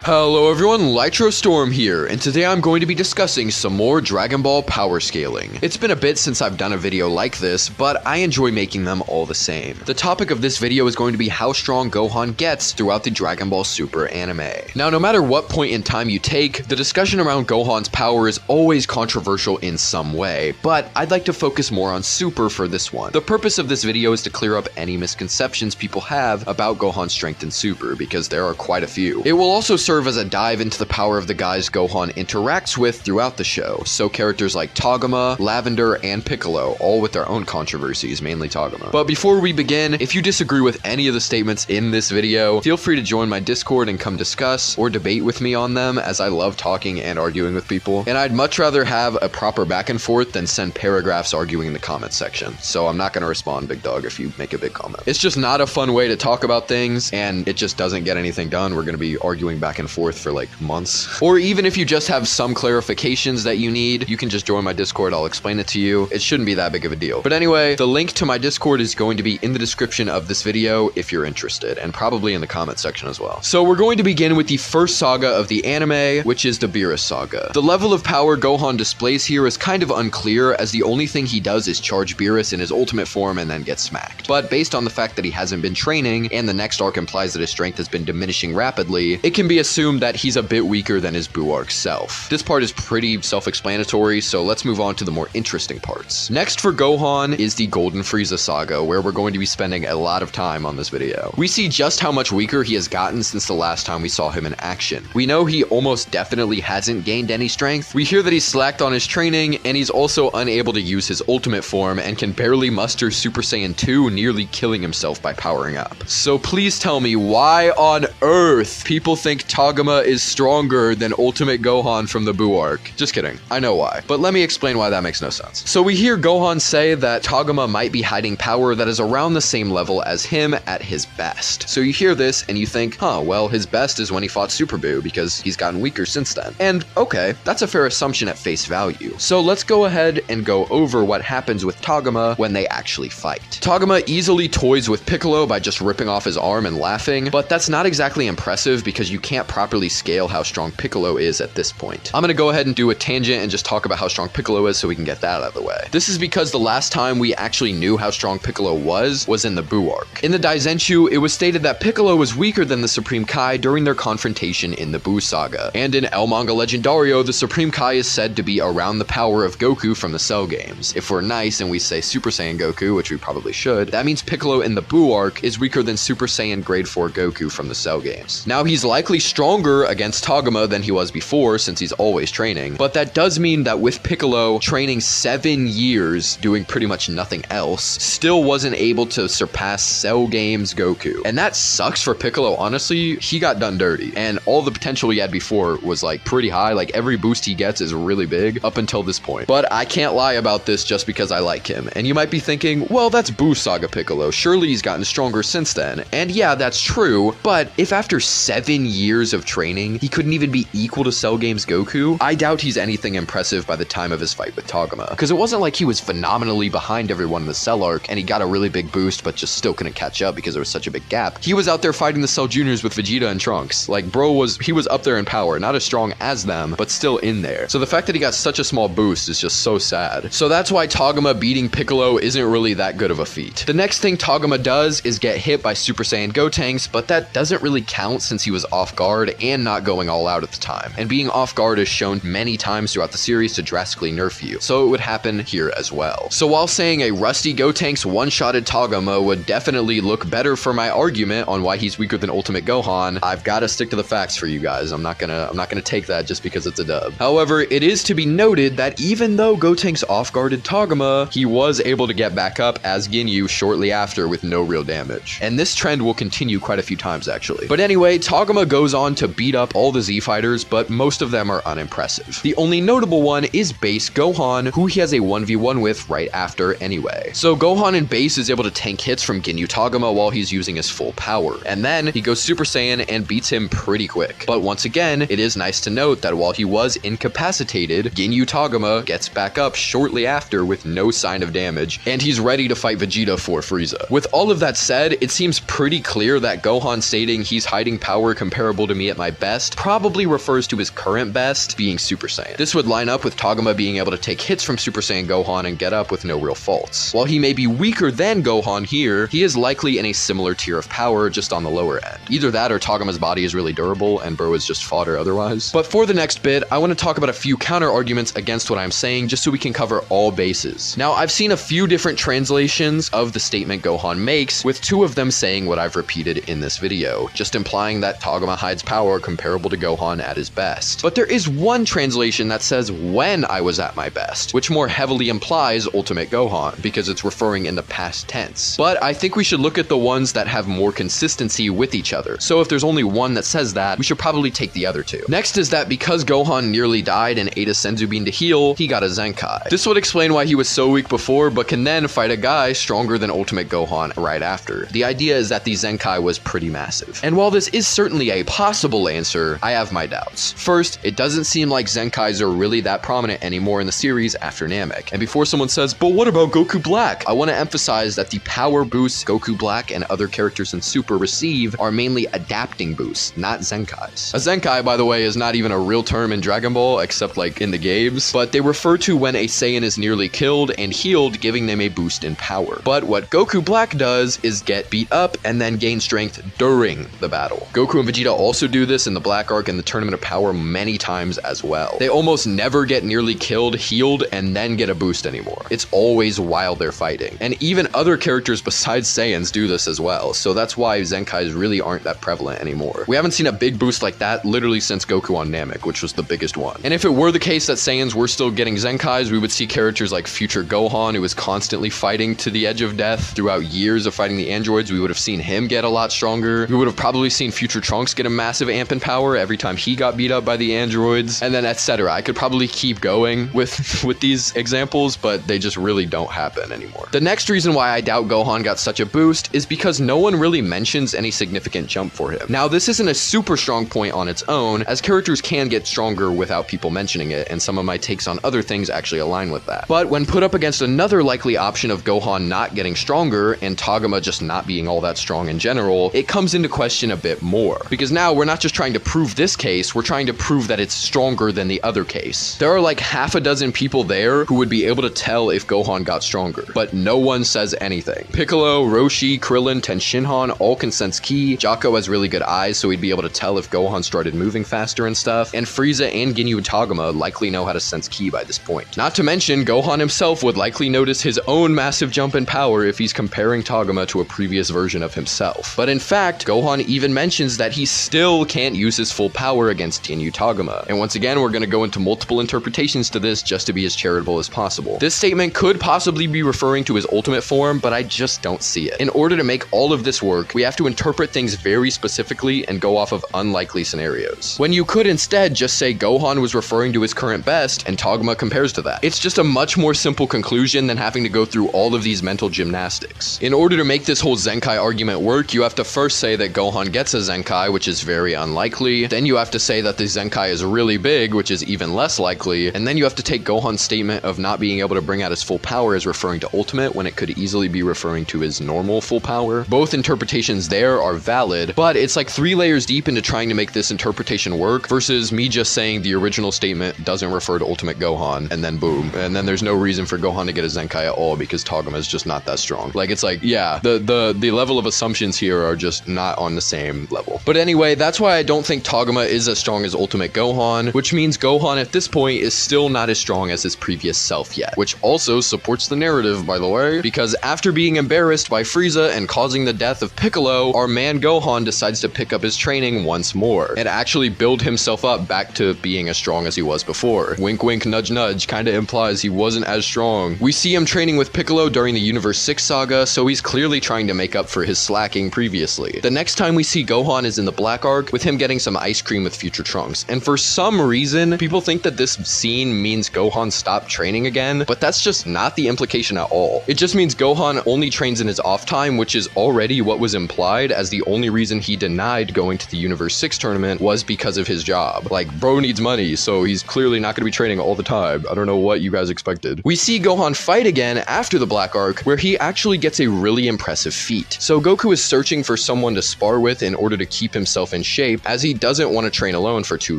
Hello everyone, Storm here, and today I'm going to be discussing some more Dragon Ball power scaling. It's been a bit since I've done a video like this, but I enjoy making them all the same. The topic of this video is going to be how strong Gohan gets throughout the Dragon Ball Super anime. Now, no matter what point in time you take, the discussion around Gohan's power is always controversial in some way, but I'd like to focus more on Super for this one. The purpose of this video is to clear up any misconceptions people have about Gohan's strength in Super, because there are quite a few. It will also serve as a dive into the power of the guys Gohan interacts with throughout the show, so characters like Tagoma, Lavender, and Piccolo, all with their own controversies, mainly Tagoma. But before we begin, if you disagree with any of the statements in this video, feel free to join my Discord and come discuss or debate with me on them, as I love talking and arguing with people, and I'd much rather have a proper back and forth than send paragraphs arguing in the comment section, so I'm not going to respond, big dog, if you make a big comment. It's just not a fun way to talk about things, and it just doesn't get anything done. We're going to be arguing back and forth for like months. Or even if you just have some clarifications that you need, you can just join my Discord. I'll explain it to you. It shouldn't be that big of a deal. But anyway, the link to my Discord is going to be in the description of this video if you're interested, and probably in the comment section as well. So we're going to begin with the first saga of the anime, which is the Beerus saga. The level of power Gohan displays here is kind of unclear, as the only thing he does is charge Beerus in his ultimate form and then get smacked. But based on the fact that he hasn't been training, and the next arc implies that his strength has been diminishing rapidly, it can be assumed that he's a bit weaker than his Buu arc self. This part is pretty self-explanatory, so let's move on to the more interesting parts. Next for Gohan is the Golden Frieza saga, where we're going to be spending a lot of time on this video. We see just how much weaker he has gotten since the last time we saw him in action. We know he almost definitely hasn't gained any strength. We hear that he's slacked on his training, and he's also unable to use his ultimate form and can barely muster Super Saiyan 2, nearly killing himself by powering up. So please tell me why on earth people think Tagoma is stronger than Ultimate Gohan from the Buu arc. Just kidding. I know why. But let me explain why that makes no sense. So we hear Gohan say that Tagoma might be hiding power that is around the same level as him at his best. So you hear this and you think, huh, well, his best is when he fought Super Buu because he's gotten weaker since then. And okay, that's a fair assumption at face value. So let's go ahead and go over what happens with Tagoma when they actually fight. Tagoma easily toys with Piccolo by just ripping off his arm and laughing, but that's not exactly impressive because you can't properly scale how strong Piccolo is at this point. I'm gonna go ahead and do a tangent and just talk about how strong Piccolo is so we can get that out of the way. This is because the last time we actually knew how strong Piccolo was in the Buu arc. In the Daizenshuu, it was stated that Piccolo was weaker than the Supreme Kai during their confrontation in the Buu saga. And in El Manga Legendario, the Supreme Kai is said to be around the power of Goku from the Cell games. If we're nice and we say Super Saiyan Goku, which we probably should, that means Piccolo in the Buu arc is weaker than Super Saiyan Grade 4 Goku from the Cell games. Now, he's likely stronger against Tagoma than he was before, since he's always training, but that does mean that with Piccolo training 7 years doing pretty much nothing else, still wasn't able to surpass Cell Games Goku. And that sucks for Piccolo. Honestly, he got done dirty, and all the potential he had before was like pretty high. Like every boost he gets is really big up until this point. But I can't lie about this just because I like him. And you might be thinking, well, that's Buu Saga Piccolo, surely he's gotten stronger since then. And yeah, that's true, but if after 7 years of training he couldn't even be equal to Cell Games Goku, I doubt he's anything impressive by the time of his fight with Tagoma. Because it wasn't like he was phenomenally behind everyone in the Cell arc and he got a really big boost but just still couldn't catch up because there was such a big gap. He was out there fighting the Cell Juniors with Vegeta and Trunks. Like, bro was up there in power, not as strong as them, but still in there. So the fact that he got such a small boost is just so sad. So that's why Tagoma beating Piccolo isn't really that good of a feat. The next thing Tagoma does is get hit by Super Saiyan Gotenks, but that doesn't really count since he was off guard and not going all out at the time. And being off guard is shown many times throughout the series to drastically nerf you, so it would happen here as well. So while saying a rusty Gotenks one-shotted Tagoma would definitely look better for my argument on why he's weaker than Ultimate Gohan, I've got to stick to the facts for you guys. I'm not gonna take that just because it's a dub. However, it is to be noted that even though Gotenks off-guarded Tagoma, he was able to get back up as Ginyu shortly after with no real damage. And this trend will continue quite a few times actually. But anyway, Tagoma goes on to beat up all the Z fighters, but most of them are unimpressive. The only notable one is Base Gohan, who he has a 1v1 with right after anyway. So Gohan in Base is able to tank hits from Ginyu Tagoma while he's using his full power, and then he goes Super Saiyan and beats him pretty quick. But once again, it is nice to note that while he was incapacitated, Ginyu Tagoma gets back up shortly after with no sign of damage, and he's ready to fight Vegeta for Frieza. With all of that said, it seems pretty clear that Gohan stating he's hiding power comparable to me at my best probably refers to his current best being Super Saiyan. This would line up with Tagoma being able to take hits from Super Saiyan Gohan and get up with no real faults. While he may be weaker than Gohan here, he is likely in a similar tier of power, just on the lower end. Either that or Tagoma's body is really durable and Bro is just fodder otherwise. But for the next bit, I want to talk about a few counter arguments against what I'm saying just so we can cover all bases. Now, I've seen a few different translations of the statement Gohan makes, with two of them saying what I've repeated in this video, just implying that Tagoma hides power comparable to Gohan at his best. But there is one translation that says when I was at my best, which more heavily implies Ultimate Gohan, because it's referring in the past tense. But I think we should look at the ones that have more consistency with each other. So if there's only one that says that, we should probably take the other two. Next is that because Gohan nearly died and ate a Senzu Bean to heal, he got a Zenkai. This would explain why he was so weak before, but can then fight a guy stronger than Ultimate Gohan right after. The idea is that the Zenkai was pretty massive. And while this is certainly a possible answer, I have my doubts. First, it doesn't seem like Zenkais are really that prominent anymore in the series after Namek. And before someone says, but what about Goku Black? I want to emphasize that the power boosts Goku Black and other characters in Super receive are mainly adapting boosts, not Zenkais. A Zenkai, by the way, is not even a real term in Dragon Ball, except like in the games, but they refer to when a Saiyan is nearly killed and healed, giving them a boost in power. But what Goku Black does is get beat up and then gain strength during the battle. Goku and Vegeta also do this in the Black Arc and the Tournament of Power many times as well. They almost never get nearly killed, healed, and then get a boost anymore. It's always while they're fighting. And even other characters besides Saiyans do this as well, so that's why Zenkais really aren't that prevalent anymore. We haven't seen a big boost like that literally since Goku on Namek, which was the biggest one. And if it were the case that Saiyans were still getting Zenkais, we would see characters like future Gohan, who was constantly fighting to the edge of death throughout years of fighting the androids. We would have seen him get a lot stronger. We would have probably seen future Trunks get a massive amp in power every time he got beat up by the androids, and then etc. I could probably keep going with these examples, but they just really don't happen anymore. The next reason why I doubt Gohan got such a boost is because no one really mentions any significant jump for him. Now, this isn't a super strong point on its own, as characters can get stronger without people mentioning it, and some of my takes on other things actually align with that. But when put up against another likely option of Gohan not getting stronger and Tagoma just not being all that strong in general, it comes into question a bit more. Because now we're not just trying to prove this case, we're trying to prove that it's stronger than the other case. There are like half a dozen people there who would be able to tell if Gohan got stronger, but no one says anything. Piccolo, Roshi, Krillin, Tenshinhan all can sense ki. Jaco has really good eyes, so he'd be able to tell if Gohan started moving faster and stuff, and Frieza and Ginyu and Tagoma likely know how to sense ki by this point. Not to mention, Gohan himself would likely notice his own massive jump in power if he's comparing Tagoma to a previous version of himself. But in fact, Gohan even mentions that he still can't use his full power against Ginyu Tagoma. And once again, we're going to go into multiple interpretations to this just to be as charitable as possible. This statement could possibly be referring to his ultimate form, but I just don't see it. In order to make all of this work, we have to interpret things very specifically and go off of unlikely scenarios, when you could instead just say Gohan was referring to his current best and Tagoma compares to that. It's just a much more simple conclusion than having to go through all of these mental gymnastics. In order to make this whole Zenkai argument work, you have to first say that Gohan gets a Zenkai, which is very unlikely. Then you have to say that the Zenkai is really big, which is even less likely. And then you have to take Gohan's statement of not being able to bring out his full power as referring to ultimate, when it could easily be referring to his normal full power. Both interpretations there are valid, but it's like 3 layers deep into trying to make this interpretation work versus me just saying the original statement doesn't refer to Ultimate Gohan, and then boom. And then there's no reason for Gohan to get a Zenkai at all because Tagoma is just not that strong. Like, it's like, yeah, the level of assumptions here are just not on the same level. But anyway, that's why I don't think Tagoma is as strong as Ultimate Gohan, which means Gohan at this point is still not as strong as his previous self yet, which also supports the narrative, by the way, because after being embarrassed by Frieza and causing the death of Piccolo, our man Gohan decides to pick up his training once more and actually build himself up back to being as strong as he was before. Wink wink nudge nudge kinda implies he wasn't as strong. We see him training with Piccolo during the Universe 6 saga, so he's clearly trying to make up for his slacking previously. The next time we see Gohan is in the Black Arc, with him getting some ice cream with future Trunks, and for some reason, people think that this scene means Gohan stopped training again, but that's just not the implication at all. It just means Gohan only trains in his off time, which is already what was implied, as the only reason he denied going to the Universe 6 tournament was because of his job. Like, bro needs money, so he's clearly not going to be training all the time. I don't know what you guys expected. We see Gohan fight again after the Black Arc, where he actually gets a really impressive feat. So Goku is searching for someone to spar with in order to keep himself in in shape as he doesn't want to train alone for too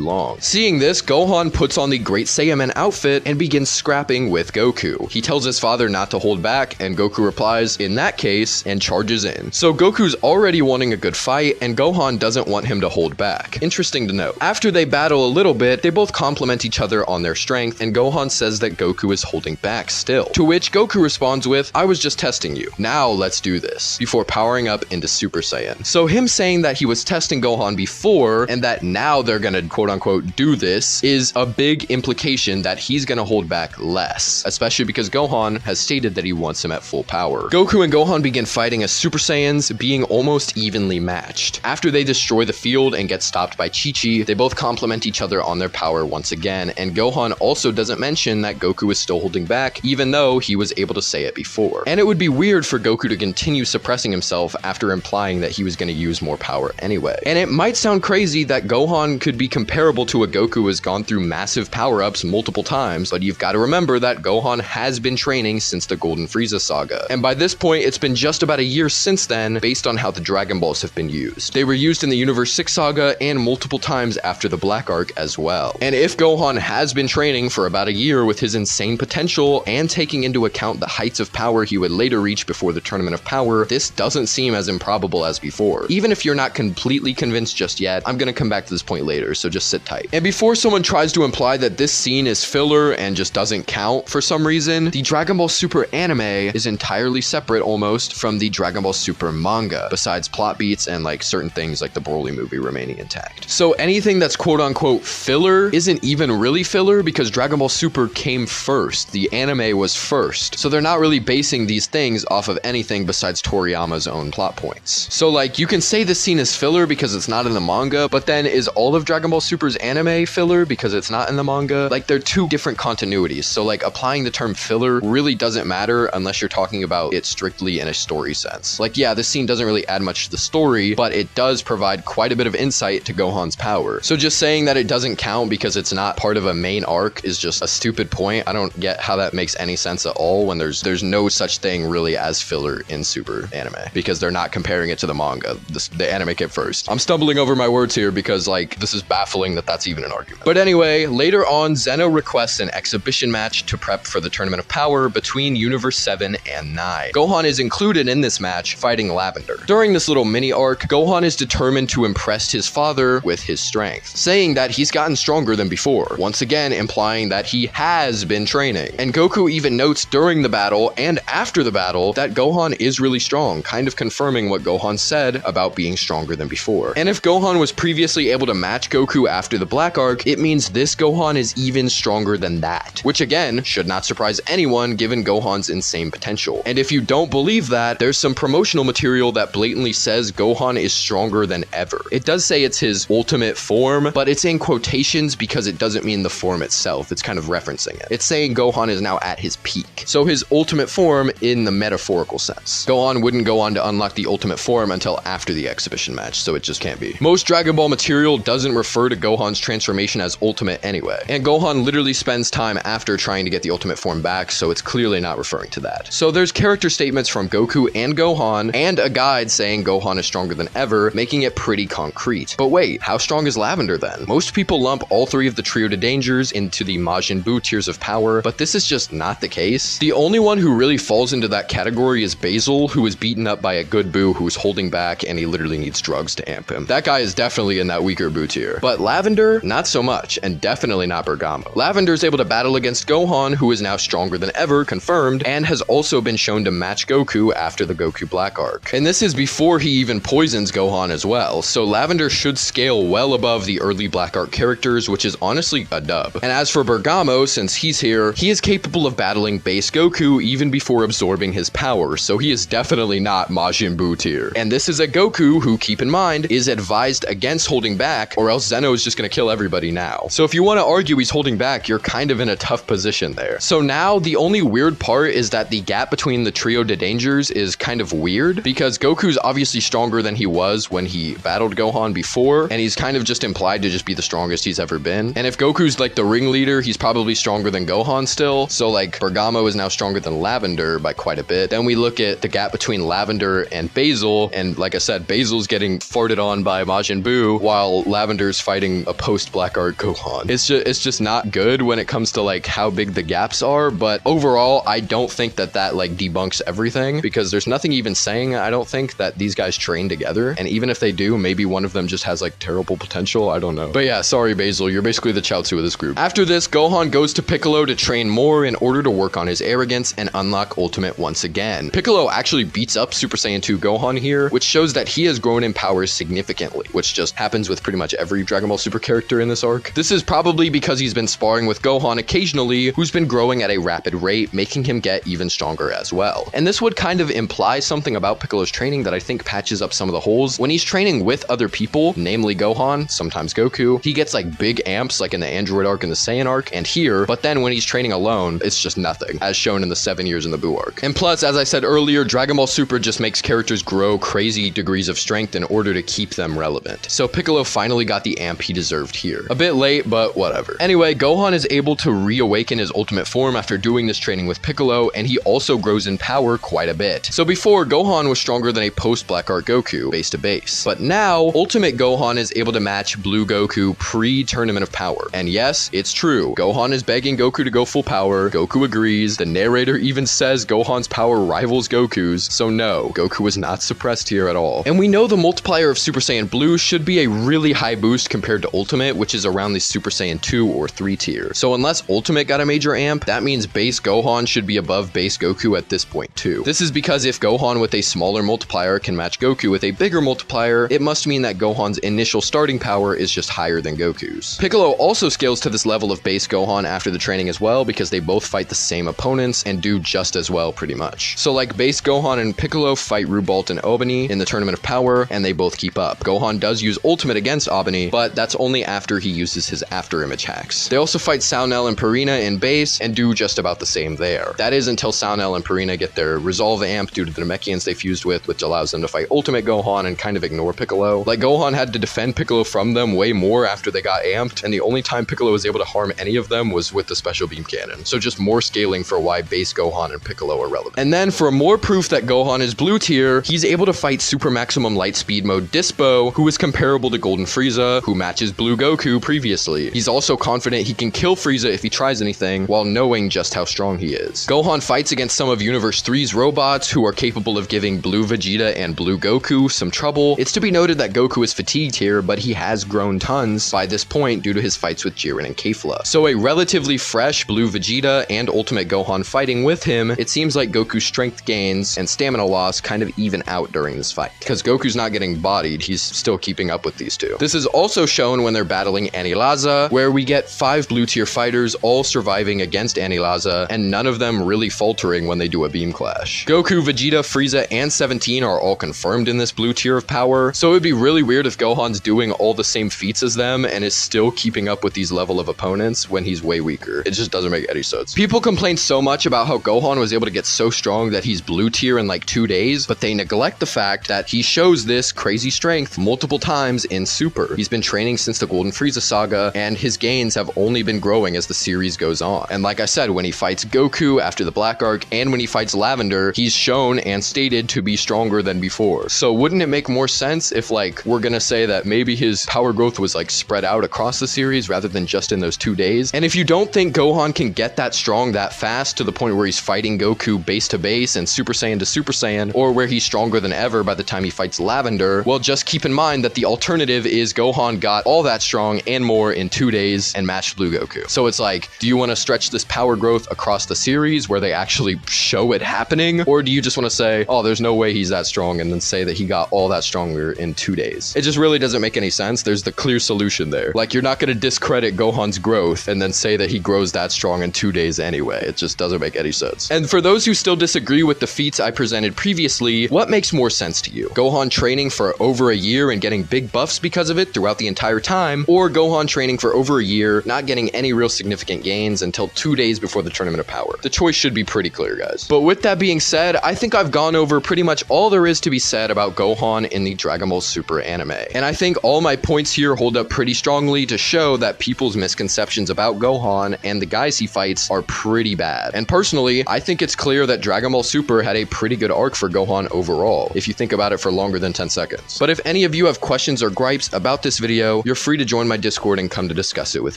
long. Seeing this, Gohan puts on the Great Saiyaman outfit and begins scrapping with Goku. He tells his father not to hold back, and Goku replies, "In that case," and charges in. So Goku's already wanting a good fight, and Gohan doesn't want him to hold back. Interesting to note. After they battle a little bit, they both compliment each other on their strength, and Gohan says that Goku is holding back still. To which Goku responds with, "I was just testing you. Now let's do this," before powering up into Super Saiyan. So him saying that he was testing Gohan before, and that now they're gonna quote-unquote do this, is a big implication that he's gonna hold back less, especially because Gohan has stated that he wants him at full power. Goku and Gohan begin fighting as Super Saiyans, being almost evenly matched. After they destroy the field and get stopped by Chi-Chi, they both compliment each other on their power once again, and Gohan also doesn't mention that Goku is still holding back, even though he was able to say it before. And it would be weird for Goku to continue suppressing himself after implying that he was going to use more power anyway. And it might sound crazy that Gohan could be comparable to a Goku who has gone through massive power-ups multiple times, but you've got to remember that Gohan has been training since the Golden Frieza saga. And by this point, it's been just about a year since then, based on how the Dragon Balls have been used. They were used in the Universe 6 saga and multiple times after the Black Arc as well. And if Gohan has been training for about a year with his insane potential and taking into account the heights of power he would later reach before the Tournament of Power, this doesn't seem as improbable as before. Even if you're not completely convinced just yet, I'm gonna come back to this point later, so just sit tight. And before someone tries to imply that this scene is filler and just doesn't count for some reason, the Dragon Ball Super anime is entirely separate almost from the Dragon Ball Super manga, besides plot beats and like certain things like the Broly movie remaining intact. So anything that's quote-unquote filler isn't even really filler because Dragon Ball Super came first. The anime was first. So they're not really basing these things off of anything besides Toriyama's own plot points. So like you can say this scene is filler because it's not in the manga, but then is all of Dragon Ball Super's anime filler because it's not in the manga? Like they're two different continuities. So like applying the term filler really doesn't matter unless you're talking about it strictly in a story sense. Like yeah, this scene doesn't really add much to the story, but it does provide quite a bit of insight to Gohan's power. So just saying that it doesn't count because it's not part of a main arc is just a stupid point. I don't get how that makes any sense at all when there's no such thing really as filler in Super anime because they're not comparing it to the manga. The anime came first. I'm stumbling over my words here because like this is baffling that that's even an argument. But anyway, later on, Zeno requests an exhibition match to prep for the Tournament of Power between Universe 7 and 9. Gohan is included in this match fighting Lavender. During this little mini arc, Gohan is determined to impress his father with his strength, saying that he's gotten stronger than before, once again implying that he has been training. And Goku even notes during the battle and after the battle that Gohan is really strong, kind of confirming what Gohan said about being stronger than before. And if Gohan was previously able to match Goku after the Black Arc, it means this Gohan is even stronger than that, which again should not surprise anyone given Gohan's insane potential. And if you don't believe that, there's some promotional material that blatantly says Gohan is stronger than ever. It does say it's his ultimate form, but it's in quotations because it doesn't mean the form itself. It's kind of referencing it. It's saying Gohan is now at his peak. So his ultimate form in the metaphorical sense. Gohan wouldn't go on to unlock the ultimate form until after the exhibition match, so it just can't be. Most Dragon Ball material doesn't refer to Gohan's transformation as ultimate anyway. And Gohan literally spends time after trying to get the ultimate form back, so it's clearly not referring to that. So there's character statements from Goku and Gohan, and a guide saying Gohan is stronger than ever, making it pretty concrete. But wait, how strong is Lavender then? Most people lump all three of the Trio de Dangers into the Majin Buu tiers of power, but this is just not the case. The only one who really falls into that category is Basil, who was beaten up by a good Buu who's holding back and he literally needs drugs to amp him. That guy is definitely in that weaker Buu tier. But Lavender, not so much, and definitely not Bergamo. Lavender is able to battle against Gohan, who is now stronger than ever, confirmed, and has also been shown to match Goku after the Goku Black Arc. And this is before he even poisons Gohan as well, so Lavender should scale well above the early Black Arc characters, which is honestly a dub. And as for Bergamo, since he's here, he is capable of battling base Goku even before absorbing his power, so he is definitely not Majin Buu tier. And this is a Goku who, keep in mind, is advised against holding back, or else Zeno is just gonna kill everybody now. So if you want to argue he's holding back, you're kind of in a tough position there. So now the only weird part is that the gap between the Trio de Dangers is kind of weird, because Goku's obviously stronger than he was when he battled Gohan before, and he's kind of just implied to just be the strongest he's ever been. And if Goku's like the ringleader, he's probably stronger than Gohan still, so like Bergamo is now stronger than Lavender by quite a bit. Then we look at the gap between Lavender and Basil, and like I said, Basil's getting farted on by Majin Buu, while Lavender's fighting a post-Black Art Gohan. It's just not good when it comes to like how big the gaps are, but overall, I don't think that like debunks everything, because there's nothing even saying, I don't think, that these guys train together, and even if they do, maybe one of them just has like terrible potential, I don't know. But yeah, sorry Basil, you're basically the Chaozu of this group. After this, Gohan goes to Piccolo to train more in order to work on his arrogance and unlock Ultimate once again. Piccolo actually beats up Super Saiyan 2 Gohan here, which shows that he has grown in power significantly, which just happens with pretty much every Dragon Ball Super character in this arc. This is probably because he's been sparring with Gohan occasionally, who's been growing at a rapid rate, making him get even stronger as well. And this would kind of imply something about Piccolo's training that I think patches up some of the holes. When he's training with other people, namely Gohan, sometimes Goku, he gets like big amps like in the Android arc and the Saiyan arc and here, but then when he's training alone, it's just nothing, as shown in the 7 years in the Buu arc. And plus, as I said earlier, Dragon Ball Super just makes characters grow crazy degrees of strength in order to keep them relevant. So Piccolo finally got the amp he deserved here. A bit late, but whatever. Anyway, Gohan is able to reawaken his ultimate form after doing this training with Piccolo, and he also grows in power quite a bit. So before, Gohan was stronger than a post-Black Art Goku, base to base. But now, Ultimate Gohan is able to match Blue Goku pre-Tournament of Power. And yes, it's true. Gohan is begging Goku to go full power. Goku agrees. The narrator even says Gohan's power rivals Goku's. So no, Goku was not suppressed here at all. And we know the multiplier of Super Saiyan Blue should be a really high boost compared to Ultimate, which is around the Super Saiyan 2 or 3 tier. So unless Ultimate got a major amp, that means base Gohan should be above base Goku at this point too. This is because if Gohan with a smaller multiplier can match Goku with a bigger multiplier, it must mean that Gohan's initial starting power is just higher than Goku's. Piccolo also scales to this level of base Gohan after the training as well, because they both fight the same opponents and do just as well pretty much. So like base Gohan and Piccolo fight Rubalt and Obani in the Tournament of Power, and they both keep up. Gohan does use Ultimate against Obani, but that's only after he uses his after image hacks. They also fight Saunel and Purina in base and do just about the same there. That is until Saunel and Purina get their Resolve amp due to the Namekians they fused with, which allows them to fight Ultimate Gohan and kind of ignore Piccolo. Like Gohan had to defend Piccolo from them way more after they got amped, and the only time Piccolo was able to harm any of them was with the Special Beam Cannon. So just more scaling for why base Gohan and Piccolo are relevant. And then for more proof that Gohan is blue tier, he's able to fight Super Maximum Light Speed Mode Dispo, who is comparable to Golden Frieza, who matches Blue Goku previously. He's also confident he can kill Frieza if he tries anything, while knowing just how strong he is. Gohan fights against some of Universe 3's robots, who are capable of giving Blue Vegeta and Blue Goku some trouble. It's to be noted that Goku is fatigued here, but he has grown tons by this point due to his fights with Jiren and Kefla. So a relatively fresh Blue Vegeta and Ultimate Gohan fighting with him, it seems like Goku's strength gains and stamina loss kind of even out during this fight. Because Goku's not getting bodied, he's still keeping up with these two. This is also shown when they're battling Anilaza, where we get 5 blue tier fighters all surviving against Anilaza, and none of them really faltering when they do a beam clash. Goku, Vegeta, Frieza, and 17 are all confirmed in this blue tier of power, so it would be really weird if Gohan's doing all the same feats as them and is still keeping up with these level of opponents when he's way weaker. It just doesn't make any sense. People complain so much about how Gohan was able to get so strong that he's blue tier in like 2 days, but they neglect the fact that he shows this crazy strength multiple times in Super. He's been training since the Golden Frieza saga, and his gains have only been growing as the series goes on. And like I said, when he fights Goku after the Black Arc, and when he fights Lavender, he's shown and stated to be stronger than before. So wouldn't it make more sense if like we're gonna say that maybe his power growth was like spread out across the series rather than just in those 2 days? And if you don't think Gohan can get that strong that fast to the point where he's fighting Goku base to base and Super Saiyan to Super Saiyan, or where he's stronger than ever by the time he fights Lavender, well, just keep in mind that the alternative is Gohan got all that strong and more in 2 days and matched Blue Goku. So it's like, do you want to stretch this power growth across the series where they actually show it happening? Or do you just want to say, oh, there's no way he's that strong, and then say that he got all that stronger in 2 days? It just really doesn't make any sense. There's the clear solution there. Like, you're not going to discredit Gohan's growth and then say that he grows that strong in 2 days anyway. It just doesn't make any sense. And for those who still disagree with the feats I presented previously, what makes more sense to you? Gohan training for over a year and getting big buffs because of it throughout the entire time, or Gohan training for over a year, not getting any real significant gains until 2 days before the Tournament of Power? The choice should be pretty clear, guys. But with that being said, I think I've gone over pretty much all there is to be said about Gohan in the Dragon Ball Super anime. And I think all my points here hold up pretty strongly to show that people's misconceptions about Gohan and the guys he fights are pretty bad. And personally, I think it's clear that Dragon Ball Super had a pretty good arc for Gohan overall, if you think about it for longer than 10 seconds. But if any any of you have questions or gripes about this video, you're free to join my Discord and come to discuss it with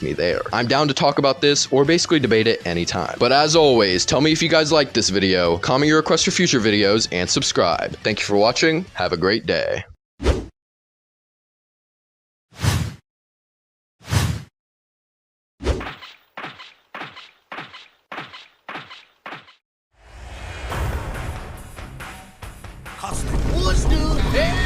me there. I'm down to talk about this or basically debate it anytime. But as always, tell me if you guys liked this video, comment your requests for future videos, and subscribe. Thank you for watching. Have a great day. Let's do it.